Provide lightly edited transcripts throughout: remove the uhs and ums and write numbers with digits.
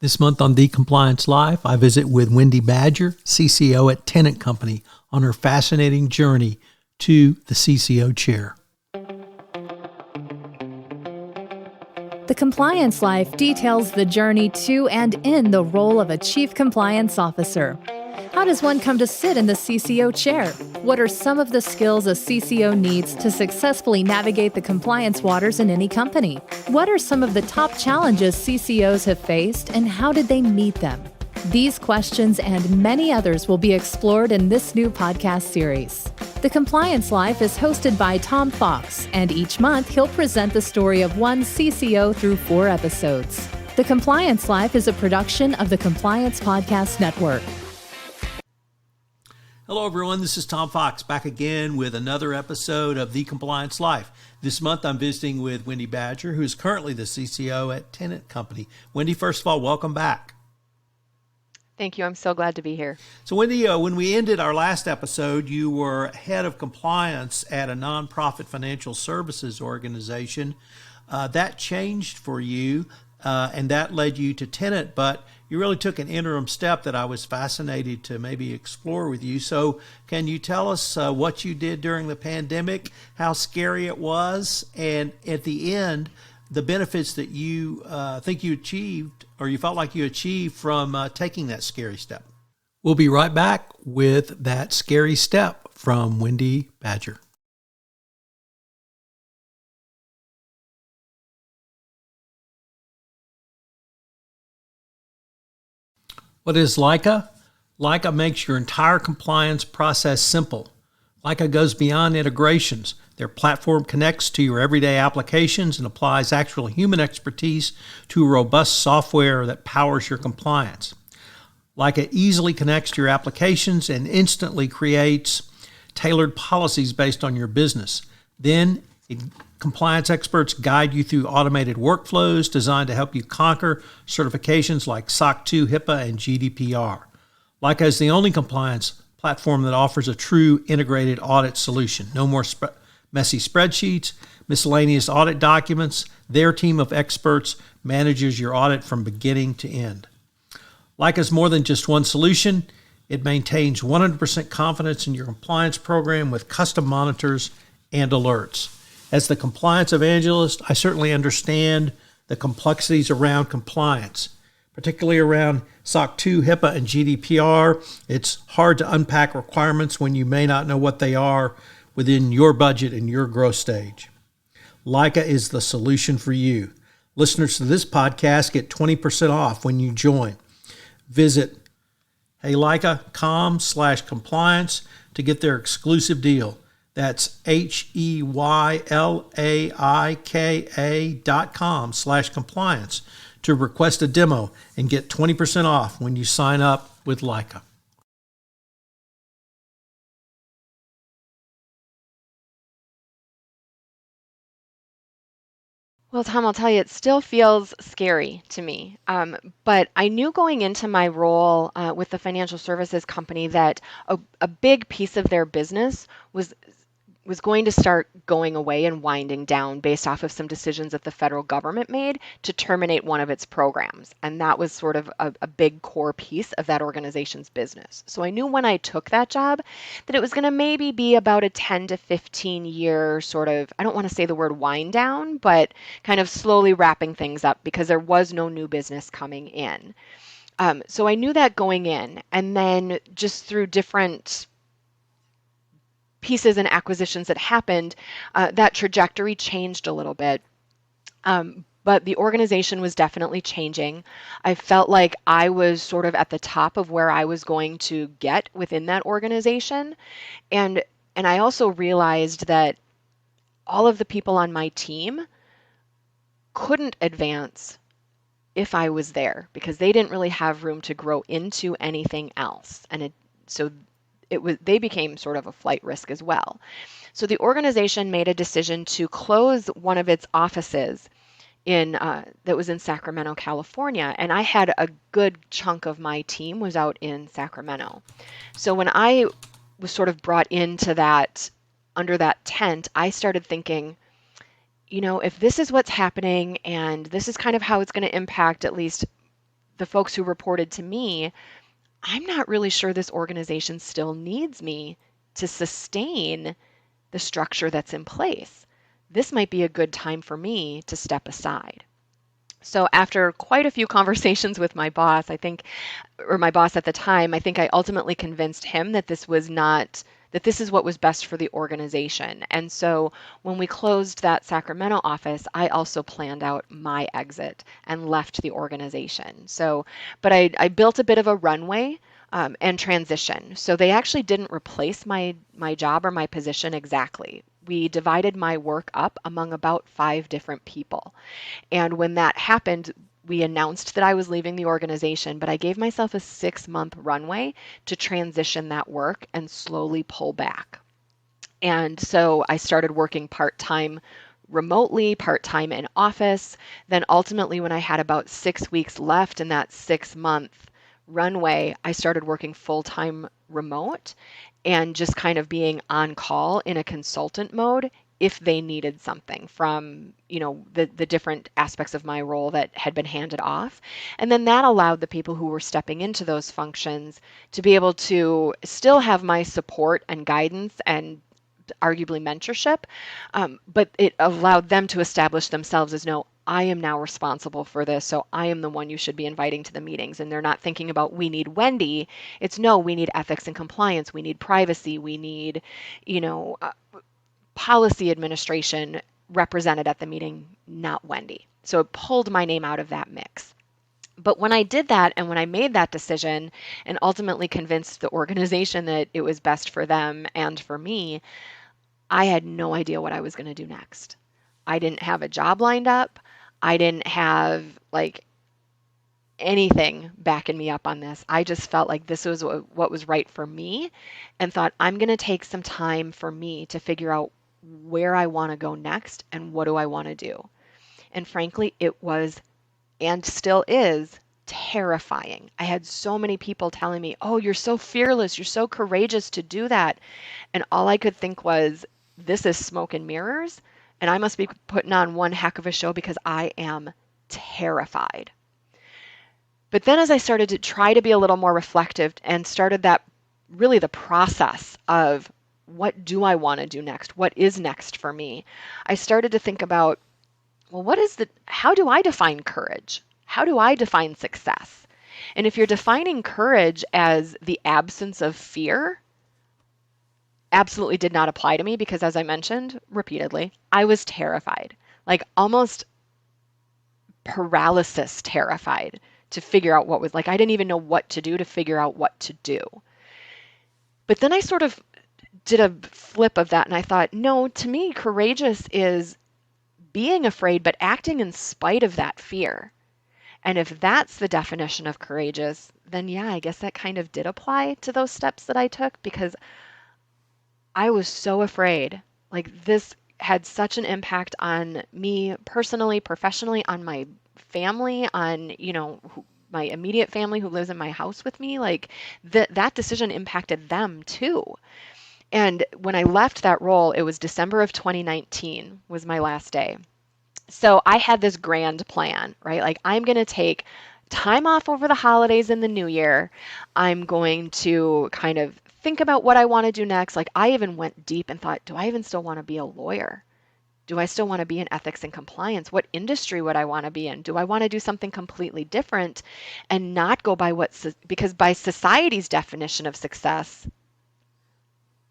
This month on The Compliance Life, I visit with Wendy Badger, CCO at Tennant Company, on her fascinating journey to the CCO chair. The Compliance Life details the journey to and in the role of a Chief Compliance Officer. How does one come to sit in the CCO chair? What are some of the skills a CCO needs to successfully navigate the compliance waters in any company? What are some of the top challenges CCOs have faced, and how did they meet them? These questions and many others will be explored in this new podcast series. The Compliance Life is hosted by Tom Fox, and each month he'll present the story of one CCO through 4 episodes. The Compliance Life is a production of the Compliance Podcast Network. Hello, everyone. This is Tom Fox back again with another episode of The Compliance Life. This month, I'm visiting with Wendy Badger, who is currently the CCO at Tennant Company. Wendy, first of all, welcome back. Thank you. I'm so glad to be here. So, Wendy, when we ended our last episode, you were head of compliance at a nonprofit financial services organization. That changed for you, and that led you to Tennant, but you really took an interim step that I was fascinated to maybe explore with you. So can you tell us what you did during the pandemic, how scary it was, and at the end, the benefits that you think you achieved or you felt like you achieved from taking that scary step? We'll be right back with that scary step from Wendy Badger. What is Leica? Leica makes your entire compliance process simple. Leica goes beyond integrations. Their platform connects to your everyday applications and applies actual human expertise to a robust software that powers your compliance. Leica easily connects to your applications and instantly creates tailored policies based on your business. Then, compliance experts guide you through automated workflows designed to help you conquer certifications like SOC 2, HIPAA, and GDPR. Leica is the only compliance platform that offers a true integrated audit solution. No more messy spreadsheets, miscellaneous audit documents. Their team of experts manages your audit from beginning to end. Leica is more than just one solution. It maintains 100% confidence in your compliance program with custom monitors and alerts. As the compliance evangelist, I certainly understand the complexities around compliance, particularly around SOC 2, HIPAA, and GDPR. It's hard to unpack requirements when you may not know what they are within your budget and your growth stage. Leica is the solution for you. Listeners to this podcast get 20% off when you join. Visit heyleica.com/compliance to get their exclusive deal. That's HEYLAIKA.com/compliance to request a demo and get 20% off when you sign up with Leica. Well, Tom, I'll tell you, it still feels scary to me. But I knew going into my role with the financial services company that a big piece of their business was going to start going away and winding down based off of some decisions that the federal government made to terminate one of its programs. And that was sort of a big core piece of that organization's business. So I knew when I took that job that it was going to maybe be about a 10 to 15 year sort of, I don't want to say the word wind down, but kind of slowly wrapping things up because there was no new business coming in. So I knew that going in, and then just through different pieces and acquisitions that happened, that trajectory changed a little bit. But the organization was definitely changing. I felt like I was sort of at the top of where I was going to get within that organization. And I also realized that all of the people on my team couldn't advance if I was there because they didn't really have room to grow into anything else. And they became sort of a flight risk as well. So the organization made a decision to close one of its offices that was in Sacramento, California, and I had a good chunk of my team was out in Sacramento. So when I was sort of brought into that, under that tent, I started thinking, if this is what's happening and this is kind of how it's going to impact at least the folks who reported to me, I'm not really sure this organization still needs me to sustain the structure that's in place. This might be a good time for me to step aside. So after quite a few conversations with my boss, or my boss at the time, I think I ultimately convinced him that this is what was best for the organization. And so when we closed that Sacramento office, I also planned out my exit and left the organization. So, but I built a bit of a runway and transition. So they actually didn't replace my job or my position exactly. We divided my work up among about 5 different people. And when that happened, we announced that I was leaving the organization, but I gave myself a 6-month runway to transition that work and slowly pull back. And so I started working part-time remotely, part-time in office. Then ultimately, when I had about 6 weeks left in that 6-month runway, I started working full-time remote and just kind of being on call in a consultant mode if they needed something from, the different aspects of my role that had been handed off. And then that allowed the people who were stepping into those functions to be able to still have my support and guidance and arguably mentorship, but it allowed them to establish themselves as, no, I am now responsible for this, so I am the one you should be inviting to the meetings. And they're not thinking about, we need Wendy. It's, no, we need ethics and compliance, we need privacy, we need, policy administration represented at the meeting, not Wendy. So it pulled my name out of that mix. But when I did that and when I made that decision and ultimately convinced the organization that it was best for them and for me, I had no idea what I was going to do next. I didn't have a job lined up. I didn't have anything backing me up on this. I just felt like this was what was right for me and thought, I'm going to take some time for me to figure out where I want to go next and what do I want to do. And frankly, it was and still is terrifying. I had so many people telling me, oh, you're so fearless, you're so courageous to do that. And all I could think was, this is smoke and mirrors, and I must be putting on one heck of a show because I am terrified. But then as I started to try to be a little more reflective and started that really the process of what do I want to do next? What is next for me? I started to think about, well, how do I define courage? How do I define success? And if you're defining courage as the absence of fear, absolutely did not apply to me because, as I mentioned repeatedly, I was terrified, like almost paralysis terrified to figure out what was I didn't even know what to do to figure out what to do. But then I sort of did a flip of that and I thought, no, to me, courageous is being afraid, but acting in spite of that fear. And if that's the definition of courageous, then yeah, I guess that kind of did apply to those steps that I took because I was so afraid. This had such an impact on me personally, professionally, on my family, on, my immediate family who lives in my house with me. That decision impacted them too. And when I left that role, it was December of 2019 was my last day. So I had this grand plan, right? I'm going to take time off over the holidays and the new year. I'm going to kind of think about what I want to do next. I even went deep and thought, do I even still want to be a lawyer? Do I still want to be in ethics and compliance? What industry would I want to be in? Do I want to do something completely different and not go by because by society's definition of success,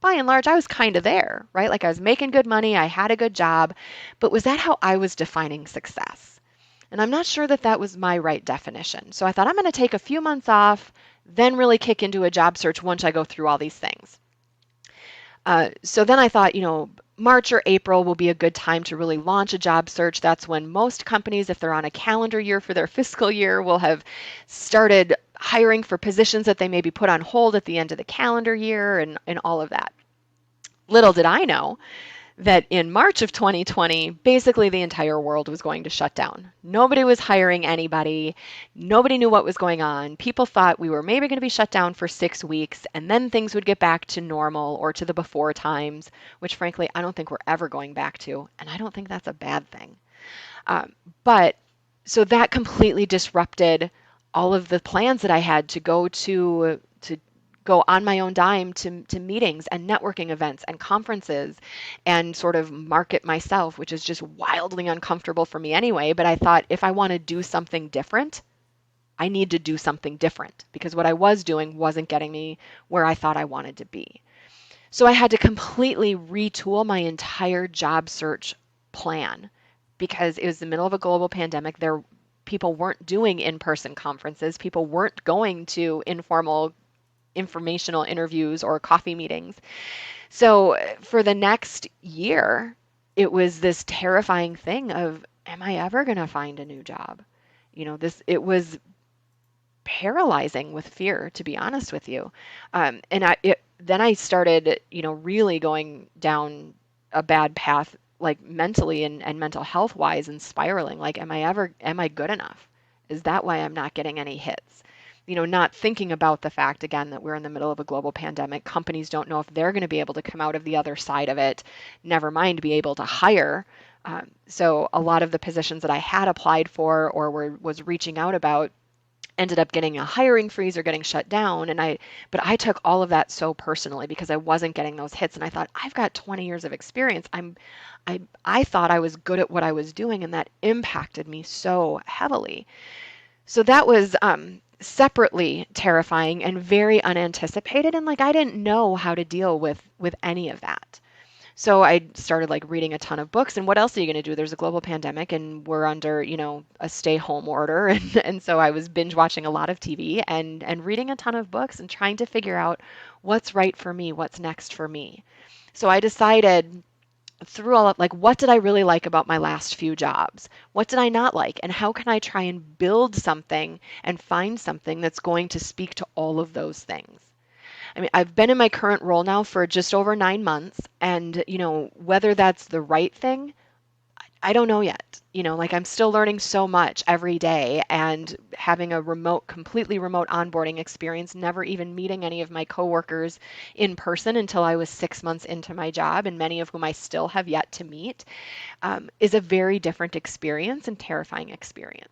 by and large, I was kind of there, right? I was making good money, I had a good job, but was that how I was defining success? And I'm not sure that that was my right definition. So I thought I'm going to take a few months off, then really kick into a job search once I go through all these things. So then I thought, March or April will be a good time to really launch a job search. That's when most companies, if they're on a calendar year for their fiscal year, will have started hiring for positions that they maybe put on hold at the end of the calendar year and all of that. Little did I know that in March of 2020, basically the entire world was going to shut down. Nobody was hiring anybody. Nobody knew what was going on. People thought we were maybe going to be shut down for 6 weeks and then things would get back to normal or to the before times, which frankly, I don't think we're ever going back to. And I don't think that's a bad thing. But so that completely disrupted all of the plans that I had to go on my own dime to meetings and networking events and conferences and sort of market myself, which is just wildly uncomfortable for me anyway. But I thought, if I want to do something different, I need to do something different, because what I was doing wasn't getting me where I thought I wanted to be. So I had to completely retool my entire job search plan, because it was the middle of a global pandemic. People weren't doing in-person conferences. People weren't going to informal informational interviews or coffee meetings. So for the next year, it was this terrifying thing of, am I ever going to find a new job? It was paralyzing with fear, to be honest with you. Then I started, really going down a bad path, like mentally and mental health wise, and spiraling. Like, am I good enough? Is that why I'm not getting any hits? Not thinking about the fact, again, that we're in the middle of a global pandemic. Companies don't know if they're going to be able to come out of the other side of it, never mind be able to hire. So a lot of the positions that I had applied for or was reaching out about ended up getting a hiring freeze or getting shut down. But I took all of that so personally, because I wasn't getting those hits. And I thought, I've got 20 years of experience. I thought I was good at what I was doing, and that impacted me so heavily. So that was separately terrifying and very unanticipated. And I didn't know how to deal with any of that. So I started reading a ton of books. And what else are you going to do? There's a global pandemic and we're under, a stay home order. And so I was binge watching a lot of TV and reading a ton of books and trying to figure out what's right for me, what's next for me. So I decided, through all of, what did I really like about my last few jobs? What did I not like? And how can I try and build something and find something that's going to speak to all of those things? I mean, I've been in my current role now for just over 9 months, and whether that's the right thing, I don't know yet. I'm still learning so much every day, and having a completely remote onboarding experience, never even meeting any of my coworkers in person until I was 6 months into my job, and many of whom I still have yet to meet, is a very different experience and terrifying experience.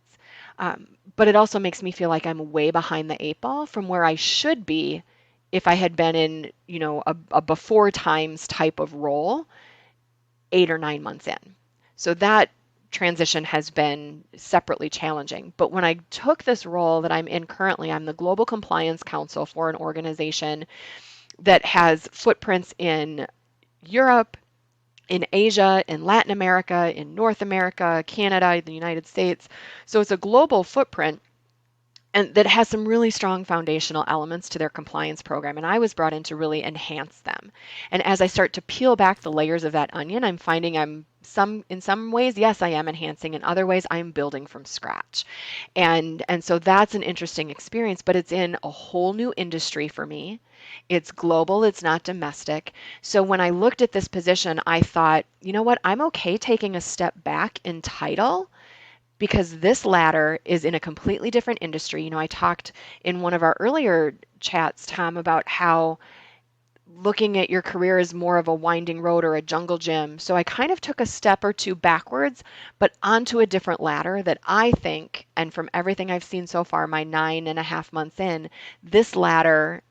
But it also makes me feel like I'm way behind the 8 ball from where I should be if I had been in, a before times type of role 8 or 9 months in. So that transition has been separately challenging. But when I took this role that I'm in currently, I'm the Global Compliance Counsel for an organization that has footprints in Europe, in Asia, in Latin America, in North America, Canada, the United States. So it's a global footprint, and that has some really strong foundational elements to their compliance program. And I was brought in to really enhance them. And as I start to peel back the layers of that onion, I'm finding in some ways, yes, I am enhancing. In other ways, I'm building from scratch. And so that's an interesting experience, but it's in a whole new industry for me. It's global, it's not domestic. So when I looked at this position, I thought, you know what, I'm okay taking a step back in title, because this ladder is in a completely different industry. I talked in one of our earlier chats, Tom, about how looking at your career is more of a winding road or a jungle gym. So I kind of took a step or two backwards, but onto a different ladder that I think, and from everything I've seen so far, my 9.5 months in, this ladder,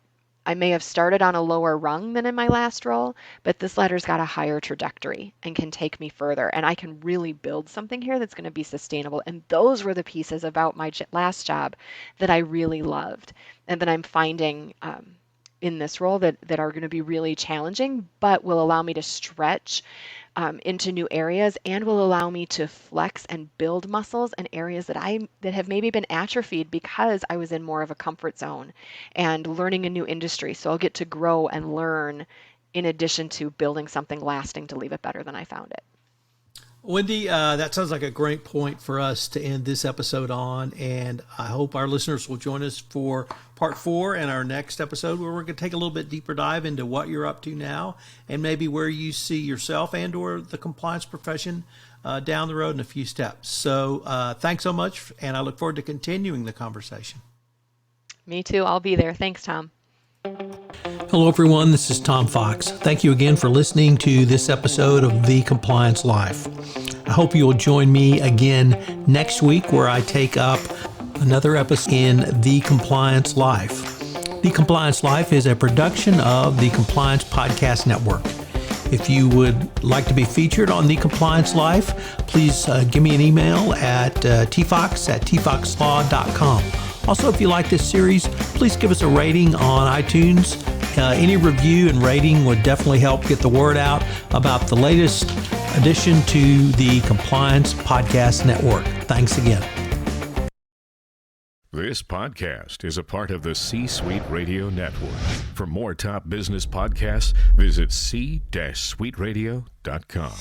I may have started on a lower rung than in my last role, but this ladder's got a higher trajectory and can take me further. And I can really build something here that's going to be sustainable. And those were the pieces about my last job that I really loved, and that I'm finding in this role that are going to be really challenging, but will allow me to stretch into new areas, and will allow me to flex and build muscles in areas that have maybe been atrophied because I was in more of a comfort zone and learning a new industry. So I'll get to grow and learn in addition to building something lasting to leave it better than I found it. Wendy, that sounds like a great point for us to end this episode on, and I hope our listeners will join us for part 4 and our next episode, where we're going to take a little bit deeper dive into what you're up to now and maybe where you see yourself and or the compliance profession down the road in a few steps. So thanks so much, and I look forward to continuing the conversation. Me too. I'll be there. Thanks, Tom. Hello, everyone. This is Tom Fox. Thank you again for listening to this episode of The Compliance Life. I hope you'll join me again next week, where I take up another episode in The Compliance Life. The Compliance Life is a production of the Compliance Podcast Network. If you would like to be featured on The Compliance Life, please give me an email at tfox@tfoxlaw.com. Also, if you like this series, please give us a rating on iTunes. Any review and rating would definitely help get the word out about the latest addition to the Compliance Podcast Network. Thanks again. This podcast is a part of the C-Suite Radio Network. For more top business podcasts, visit c-suiteradio.com.